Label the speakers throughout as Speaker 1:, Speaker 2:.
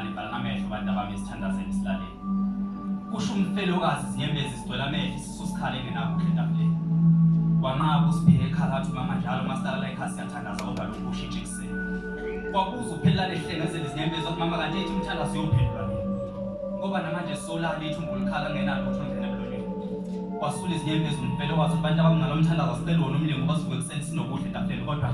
Speaker 1: ingane vala namehlo abantu abamesithandazeni isilaleni. Kusho umfelokazi izinyembezi zidwela amehlo isisu sikhale engenakuhle etafuleni. Wanqaba usipheke ekhala athi mama njalo masitala la ekhaya siyathandaza kodwa lokhu ushintshe ekuseni. Kwakuza uphelela lehlengezela izinyembezi ukuthi mama kanti ethi umthandazo uyophendula nini. Ngoba namanje solala ithi umbulukhala ngenalutho ngene emlonyeni. Kwasula izinyembezi umfelokazi abantu abangalo umthandazo sicela wona umlingo bazivuke ekuseni sinokudla etafuleni kodwa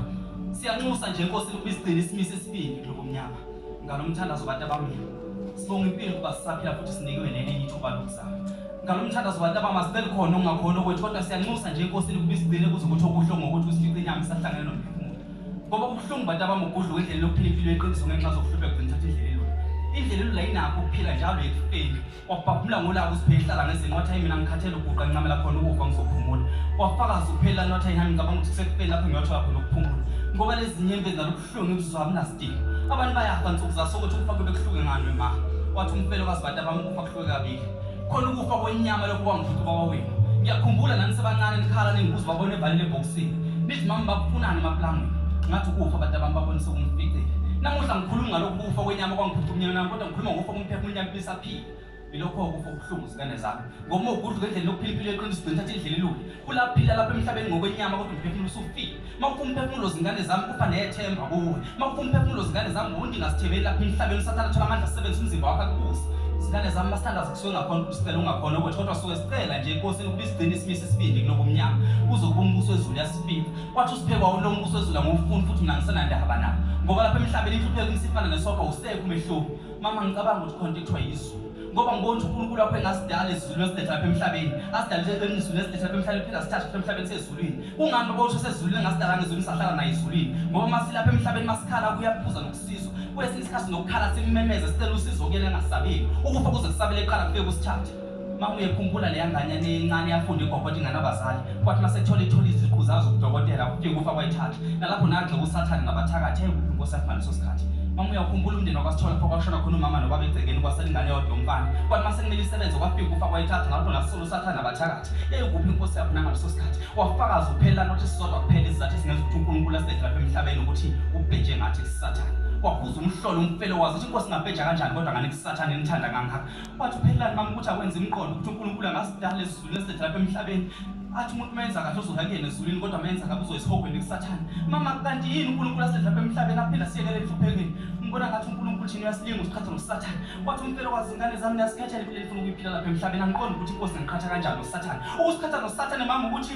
Speaker 1: siyanxusa nje inkosi ukuba isigcine isimisi esibindi kuloko mnyama. Ngalo umthandazo abantu abamnyama. Sibonga impilo ukuba sisaphila futhi sinikiwe nelinye ithuba lokuzama. Ngalo umthandazo abantu abamasicela khona ongakhona ukuthi kodwa siyanxusa nje inkosi ukuba isigcine kuze ukuthi okuhlungu ukuthi usifice inyama isahlangene nomphefumulo. Ngoba kubuhlungu abantu abamugudla ngendlela yokuphila impilo yeqiniso ngenxa zokuhlupha kugcina thatha indlela elula. Indlela elula inakho ukuphila njalo ekufeni. Wabhabhula ngolaka usipheke ihlala ngezinqothi mina ngikhathele ukuguqa ngincamela khona ukufa ngizophumula. Wafakaza uphela nothi ayihami ngicabanga ukuthi kusekufeni lapho ngiyothola khona ukuphumula. Ngoba lezi nyembezi nalokuhlungu ibuzwa abunasidingo. Abantu bayafa nsuku zasokuthi ukufa kube kuhluke ngani ma. Wathi umfelokazi abantu abamukufa kuhluke kabili. Khona ukufa kwenyama lokho kwangifuthu baba wenu. Ngiyakhumbula nani sebancane nikhala ningibuza babone evalile ebhokisini. Nithi mama bakufunani emaplangweni. Ngathi ukufa abantu abambabone sokumficile. Namuhla ngikhuluma ngalokhu kufa kwenyama kwangifuthu umnyama kodwa ngikhuluma ngokufa komphefumulo inyama isaphila. Ilokho ukufa kuhlungu zingane zami. Ngoba ukudla ngendlela yokuphila impilo yeqiniso igcina thatha indlela elula. Kulaphila lapha emhlabeni ngokwenyama kodwa umphefumulo usufile. Mawufa umphefumulo zingane zami kufa nethemba kuwe. Mawufa umphefumulo zingane zami wonke ngasithebeli lapha emhlabeni sathana thola amandla asebenza umzimba wakho akubusa. Zingane zami masithandaza kusuke ngakhona ukusicela ungakhona ukuthi kodwa suke sicela nje inkosi ukuba isigcine isimisi esibindi kuloko mnyama. Kuzokuba umbuso wezulu yasifika. Kwathi usiphekwa lo mbuso wezulu ngofuni futhi mina ngisenandaba nawo. Ngoba lapha emhlabeni inhlupheko isifana nesokho usekho umehluko. Mama ngicabanga ukuthi khona into yizulu. Ngoba ngibona ukuthi uNkulunkulu wakho engasidala izulu esiletha lapha emhlabeni. Asidalise izulu esiletha lapha emhlabeni phela sithatha lapha emhlabeni sezulwini. Kungahambi ukuthi sezulwini engasidala ngezulu sahlala nayo izulwini. Ngoba masilapha emhlabeni masikhala kuyaphuza nokusizwa. Kwesinye isikhathi nokukhala simemeza sicela usizo kuyena engasabeli. Ukufa kuze kusabele eqala kufike kusithathe. Mama uyekhumbula le yanganyane encane yafunda igogodi nganabazali. Kwathi masethola iziqu zazo kudokotela kufike kufa kwayithatha. Nalapho nagxa usathane ngabathakathi inkosi yakhe ngaleso sikhathi. Mama uyakhumbula umndeni wakasithola pho kwashona khona umama nobaba egcekeni kwaselingane yodwa umfana. Kwathi mase kumele isebenze kwafika kufa kwayithatha nalapho nasolo usathane nabathakathi. Eyikuphi inkosi yakho ngaleso sikhathi. Wafakaza uphela nothi sisodwa kuphela izathu esingenza ukuthi uNkulunkulu asilethe lapha emhlabeni ukuthi ubheje ngathi kusathane. Wakhuza umhlolo umfelokazi ukuthi inkosi ingabheja kanjani kodwa ngane kusathane nithanda kangaka. Wathi uphelani mama ukuthi akwenza imiqondo ukuthi uNkulunkulu angasidala ezulwini esilethe lapha emhlabeni. Athi umuntu menza kahle uzokuyena ezulwini kodwa menza kabi uzoyisihogweni kusathane. Mama kanti yini uNkulunkulu asilethe lapha emhlabeni aphila siyekele enhluphekweni. Ngibona ngathi uNkulunkulu thina uyasilinga usiqhatha nosathane. Wathi umfelokazi ingane zami niyasikhethela impilo efuna ukuyiphila lapha emhlabeni. Angiqondi ukuthi inkosi ngiqhatha kanjani nosathane. Ukusiqhatha nosathane mama ukuthi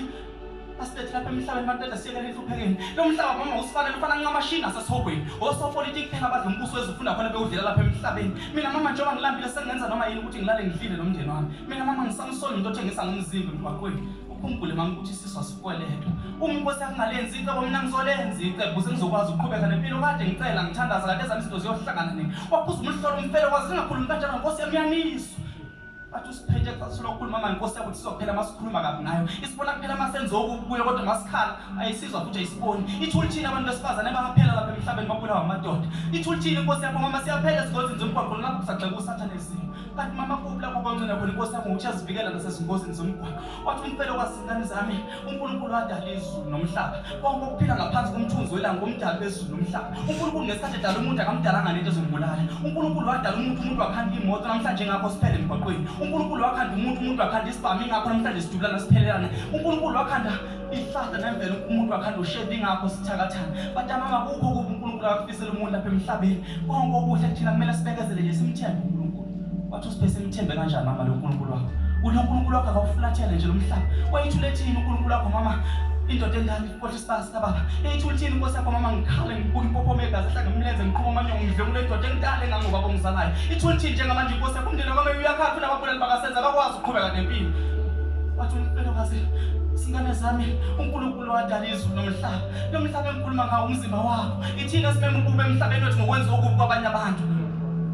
Speaker 1: asilethe lapha emhlabeni maqeda siyekele enhluphekweni. Lo mhlaba mama usifanele ufana nqamashini asesihogweni. Osopolitiki phela abadla umbuso wezifunda khona bewudlela lapha emhlabeni. Mina mama njengoba ngilambile sengenza noma yini ukuthi ngilale ngidlile nomndeni wami. Mina mama ngisamsoli into othengisa ngomzimba emgwaqweni. Ukhumbule mama ukuthi siswa sikwelethwa. Inkosi yakungalenzi icebo mina ngizolenza icebo ukuze ngizokwazi ukuqhubeka nempilo kade ngicela ngithandaza kade ezami izinto ziyohlangana nini. Waphuza umhlolo umfelokazi singakhulumi kanjalo Nkosi yami yaniswa. Bathi usiphethe xa lokukhuluma mama Nkosi yakho sizophela masikhuluma kabi ngayo. Isibona kuphela masenze okubuye kodwa masikhala ayisizwa futhi ayisiboni. Ithulithini abantu besifazane baphela lapha emhlabeni babulawa amadoda. Ithulithini Nkosi yakho mama siyaphela sigozini zomgwaqo lapho kusagxeka usathane ezimo. Kanti mama kuphi lapho kwancela khona Nkosi yakho ukuthi azivikela nasezingozini zomgwaqo. Wathi umfelokazi ingane zami uNkulunkulu wadala izulu nomhlaba. Konke okuphila ngaphansi komthunzi welanga ngomdali bezulu nomhlaba. uNkulunkulu ngesikhathi edala umuntu akamdalanga nento ezombulala. uNkulunkulu wadala umuntu wakhanda imoto namhlanje ngakho siphele emgwaqweni. uNkulunkulu wakhanda umuntu wakhanda isibhamu ingakho namhlanje sidubulana siphelelana. uNkulunkulu wakhanda ihlahla nemvelo umuntu wakhanda ushedi ingakho sithakathana. Bathi mama kukho kubi uNkulunkulu akufisela umuntu lapha emhlabeni. Konke okuhle kuthina kumele sibekezele nje simthembe uNkulunkulu. Wathi usiphe simthembe kanjani mama lo uNkulunkulu wakho? uNkulunkulu wakho akawufulathele nje lo mhlaba. Wayithulethini uNkulunkulu wakho mama? Indoda endala kodwa isibasi kababa. Eyithulithini Nkosi yakho mama ngikhale ngibuka impophomo egazi ehla ngemlenze ngiqhuma amanye ngidle kule ndoda engidala engangobaba ongizalayo. Ithulithini njengamanje Nkosi yakho umndeni wami uyakhala funa ababulali bakasenza bakwazi ukuqhubeka nempilo. Wathi umfelokazi singane zami uNkulunkulu wadala izulu nomhlaba. Lo mhlaba engikhuluma ngawo umzimba wakho. Ithina simeme ukube emhlabeni wethu ngokwenza okubi kwabanye abantu.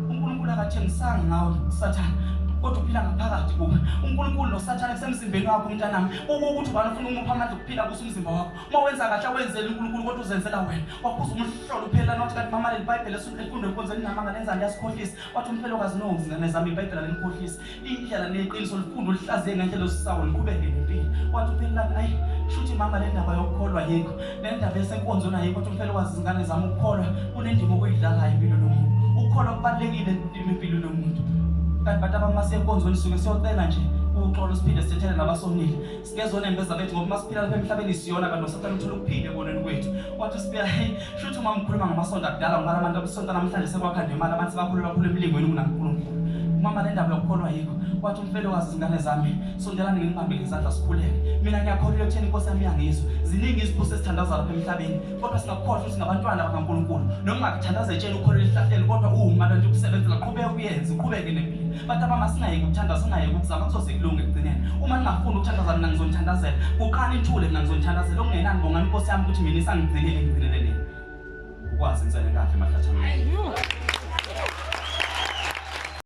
Speaker 1: uNkulunkulu akathengisanga ngawo usathane. Kodwa uphila ngaphakathi kuwe. uNkulunkulu nosathane kusemzimbeni wakho mntanami. Ukuthi ubani ufuna umupha amandla okuphila kuso umzimba wakho. Mawenza kahle awenzele uNkulunkulu kodwa uzenzela wena. Waphuza umhlolo uphela nothi kanti mama leli Bible lesifunda ekonzeni namanga lenza liyasikhohlisa. Wathi umfelokazi no ngizingane zami iBhayibheli lenikhohlisa. Indlela neqiniso lifundo lihlaziye ngendlela esisawo niqhubeke nempilo. Wathi uphelani ayi shuthi mama le ndaba yokukholwa yikho. Le ndaba yesenkonzo na yikho. Wathi umfelokazi izingane zami ukukholwa kunendima okuyidlalayo impilo yomuntu. ukukholwa kubalulekile empilweni yomuntu. Kanti bantu abamase enkonzweni sisuke siyocela nje uxolo siphinde sithethele nabasonile. Sigezona empeza bethu ngoba masiphila lapha emhlabeni siyona kanti nosathana uthola ukuphila eboneni kwethu. Wathi siphila shuthi uma ngikhuluma ngamasonto akudala ngala abantu abasonto namhlanje sekwakha nemali abantu sebakholelwa kakhulu emlingweni kunaNkulunkulu. Mama le ndaba yokukholwa yikho wathi Umfelokazi izingane zami sondelani ngingibambe ngezandla sikhuleke. Mina ngiyakholelwa ekutheni Inkosi yami iyangizwa. Ziningi iziphuzo esithandaza lapha emhlabeni kodwa singakukhohlwa ukuthi ngabantwana bakaNkulunkulu. Noma ngakuthandaza etsheni ukholelwa ehlahleni kodwa uma abantu ukusebenzela qhubeka uyenze uqhubeke nempilo. Bantu abasingayeki ukuthandaza singayeki ukuzama kuthose kulunge ekugcineni. Uma ningafuni ukuthandaza mina ngizonithandazela. Kuqala inthule mina ngizonithandazela okungenani bongani Inkosi yami ukuthi mina isangigcinele ngigcinele nini. Ukwazi ngizele kahle mahlathana.